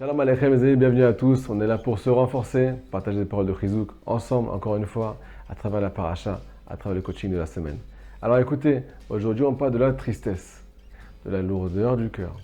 Shalom Aleichem mes amis, bienvenue à tous. On est là pour se renforcer, partager des paroles de Chizouk ensemble, encore une fois, à travers la paracha, à travers le coaching de la semaine. Alors écoutez, aujourd'hui on parle de la tristesse, de la lourdeur du cœur,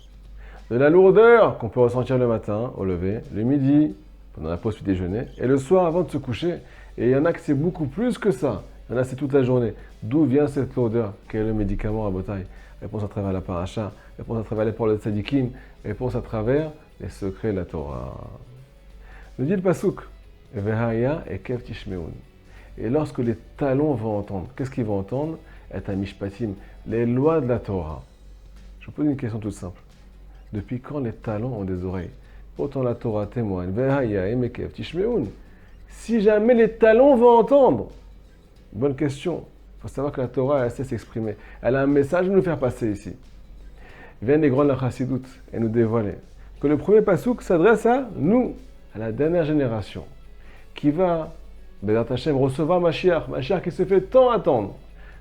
de la lourdeur qu'on peut ressentir le matin, au lever, le midi, pendant la pause du déjeuner, et le soir avant de se coucher. Et il y en a que c'est beaucoup plus que ça. Il y en a c'est toute la journée. D'où vient cette lourdeur? Quel est le médicament à Botaï? Réponse à travers la paracha, réponse à travers les paroles de Tzadikim, réponse à travers les secrets de la Torah. Nous dit le Pasuk, Vehaya et Kev Tishmeun. Et lorsque les talons vont entendre, qu'est-ce qu'ils vont entendre? Et à Mishpatim, les lois de la Torah. Je vous pose une question toute simple. Depuis quand les talons ont des oreilles? Pourtant la Torah témoigne, Vehaya et Kev Tishmeun. Si jamais les talons vont entendre, bonne question. Il faut savoir que la Torah, elle sait s'exprimer. Elle a un message à nous faire passer ici. Viennent les grands de la Chassidoute et nous dévoiler que le premier pasouk s'adresse à nous, à la dernière génération, qui va, Bézat Hashem, recevoir Mashiach qui se fait tant attendre.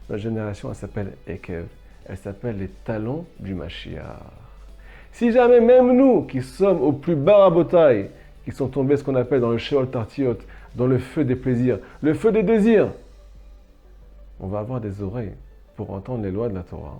Notre génération, elle s'appelle Ekev, elle s'appelle les talons du Mashiach. Si jamais même nous, qui sommes au plus bas rabotaï, qui sont tombés ce qu'on appelle dans le Sheol Tartiot, dans le feu des plaisirs, le feu des désirs, on va avoir des oreilles pour entendre les lois de la Torah.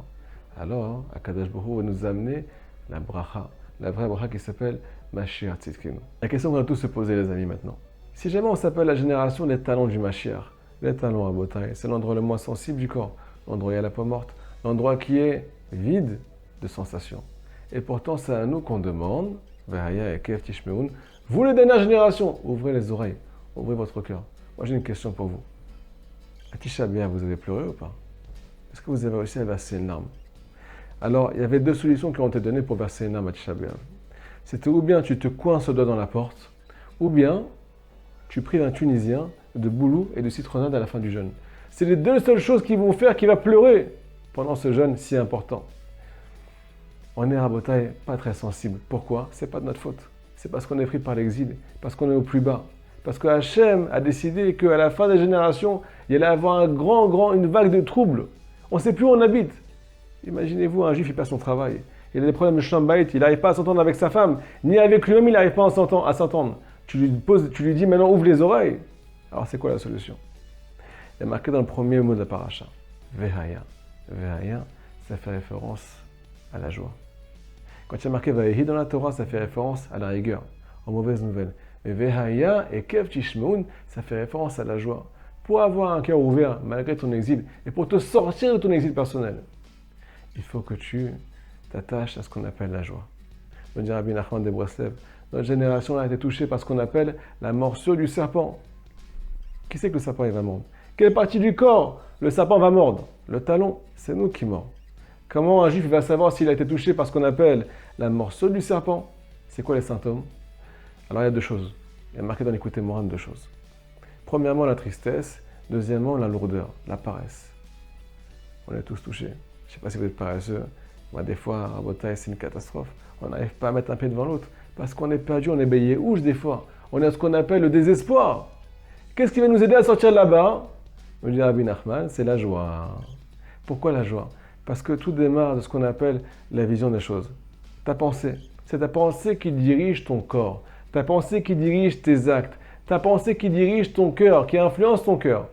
Alors, Akadosh Baruch Hu va nous amener la bracha, la vraie bracha qui s'appelle Mashiach Tzidkenu. La question qu'on va tous se poser, les amis, maintenant. Si jamais on s'appelle la génération des talons du Mashiach, les talons à Botaï, c'est l'endroit le moins sensible du corps, l'endroit où il y a la peau morte, l'endroit qui est vide de sensations. Et pourtant, c'est à nous qu'on demande, Vehaya et Kev Tishmeun, vous les dernières générations, ouvrez les oreilles, ouvrez votre cœur. Moi, j'ai une question pour vous. À Tisha B'Av, vous avez pleuré ou pas? Est-ce que vous avez réussi à verser une larme? Alors, il y avait deux solutions qui ont été données pour verser une larme à Tisha B'Av. C'était ou bien tu te coinces le doigt dans la porte, ou bien tu pries d'un Tunisien, de boulou et de citronnade à la fin du jeûne. C'est les deux seules choses qui vont faire qu'il va pleurer pendant ce jeûne si important. On est à Rabotaï pas très sensible. Pourquoi? C'est pas de notre faute. C'est parce qu'on est pris par l'exil, parce qu'on est au plus bas. Parce que Hachem a décidé qu'à la fin des générations, il allait avoir une vague de troubles. On ne sait plus où on habite. Imaginez-vous, un juif, il perd son travail. Il a des problèmes de shambait, il n'arrive pas à s'entendre avec sa femme, ni avec lui-même, il n'arrive pas à s'entendre. Tu lui dis maintenant, ouvre les oreilles. Alors c'est quoi la solution? Il y a marqué dans le premier mot de la paracha, Vehaya. Vehaya, ça fait référence à la joie. Quand il y a marqué Vayehi dans la Torah, ça fait référence à la rigueur, aux mauvaises nouvelles. Mais Vehaya et Kev Tishmeun, ça fait référence à la joie. Pour avoir un cœur ouvert malgré ton exil et pour te sortir de ton exil personnel, il faut que tu t'attaches à ce qu'on appelle la joie. Me dit Rabbi Nachman de Breslev, notre génération a été touchée par ce qu'on appelle la morsure du serpent. Qui c'est que le serpent il va mordre? Quelle partie du corps le serpent va mordre? Le talon, c'est nous qui mordons. Comment un juif va savoir s'il a été touché par ce qu'on appelle la morsure du serpent? C'est quoi les symptômes? Alors il y a deux choses. Il y a marqué dans l'écoute Moran deux choses. Premièrement, la tristesse. Deuxièmement, la lourdeur, la paresse. On est tous touchés. Je ne sais pas si vous êtes paresseux. Moi, des fois, à Botaï, c'est une catastrophe. On n'arrive pas à mettre un pied devant l'autre. Parce qu'on est perdu, on est baillé ouche des fois. On est à ce qu'on appelle le désespoir. Qu'est-ce qui va nous aider à sortir de là-bas? Me dit Rabbi Nachman, c'est la joie. Pourquoi la joie? Parce que tout démarre de ce qu'on appelle la vision des choses. Ta pensée. C'est ta pensée qui dirige ton corps. Ta pensée qui dirige tes actes. Ta pensée qui dirige ton cœur, qui influence ton cœur.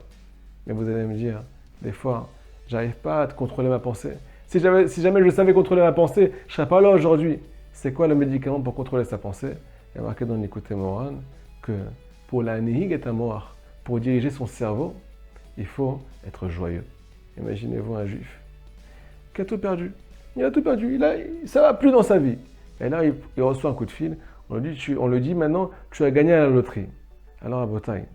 Mais vous allez me dire, des fois, j'arrive pas à contrôler ma pensée. Si jamais je savais contrôler ma pensée, je ne serais pas là aujourd'hui. C'est quoi le médicament pour contrôler sa pensée? Il y a marqué dans l'écoute Moran que pour la nihig et amour, pour diriger son cerveau, il faut être joyeux. Imaginez-vous un juif qui a tout perdu. Il a tout perdu. Ça ne va plus dans sa vie. Et là, il reçoit un coup de fil. On lui dit maintenant, tu as gagné à la loterie. Alors à Botaï,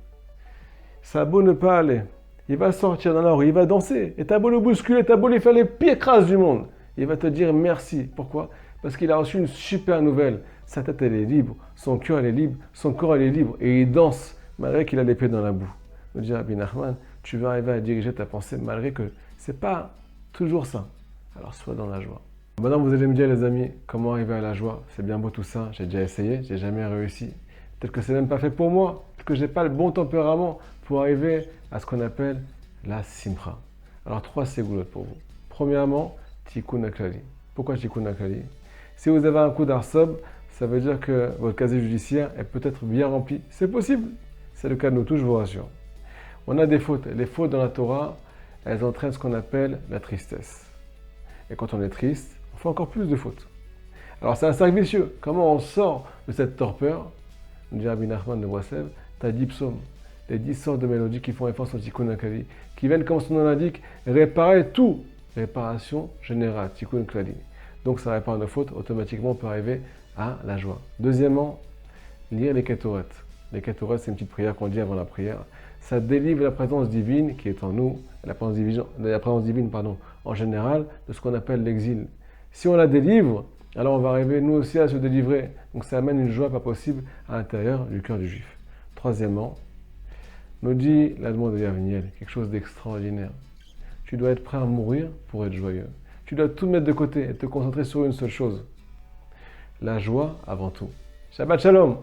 ça a beau ne pas aller. Il va sortir dans la rue, il va danser. Et t'as beau le bousculer, t'as beau lui faire les pires crasses du monde. Il va te dire merci. Pourquoi? Parce qu'il a reçu une super nouvelle. Sa tête, elle est libre. Son cœur, elle est libre. Son corps, elle est libre. Et il danse, malgré qu'il a les pieds dans la boue. Me dit Rabbi Nachman, tu vas arriver à diriger ta pensée, malgré que c'est pas toujours ça. Alors sois dans la joie. Maintenant, vous allez me dire, les amis, comment arriver à la joie? C'est bien beau tout ça. J'ai déjà essayé, j'ai jamais réussi. Peut-être que c'est même pas fait pour moi. Peut-être que j'ai pas le bon tempérament pour arriver à ce qu'on appelle la simcha. Alors, 3 ségoulottes pour vous. Premièrement, tikkun haklali. Pourquoi tikkun haklali? Si vous avez un coup d'arsob, ça veut dire que votre casier judiciaire est peut-être bien rempli. C'est possible. C'est le cas de nous tous, je vous rassure. On a des fautes. Les fautes dans la Torah, elles entraînent ce qu'on appelle la tristesse. Et quand on est triste, on fait encore plus de fautes. Alors c'est un cercle vicieux. Comment on sort de cette torpeur? Nous dit Rabbi Nachman de Boissev, tu as 10 psaumes, les 10 sortes de mélodies qui font référence au Tikkun Klali, qui viennent, comme son nom l'indique, réparer tout. Réparation générale, Tikkun Klali. Donc ça répare nos fautes, automatiquement on peut arriver à la joie. Deuxièmement, lire les Ketoret. Les Ketoret, c'est une petite prière qu'on dit avant la prière. Ça délivre la présence divine qui est en nous, la présence divine, en général, de ce qu'on appelle l'exil. Si on la délivre, alors on va arriver nous aussi à se délivrer. Donc ça amène une joie pas possible à l'intérieur du cœur du juif. Troisièmement, nous dit l'Admon de Yavniel, quelque chose d'extraordinaire. Tu dois être prêt à mourir pour être joyeux. Tu dois tout mettre de côté et te concentrer sur une seule chose. La joie avant tout. Shabbat Shalom!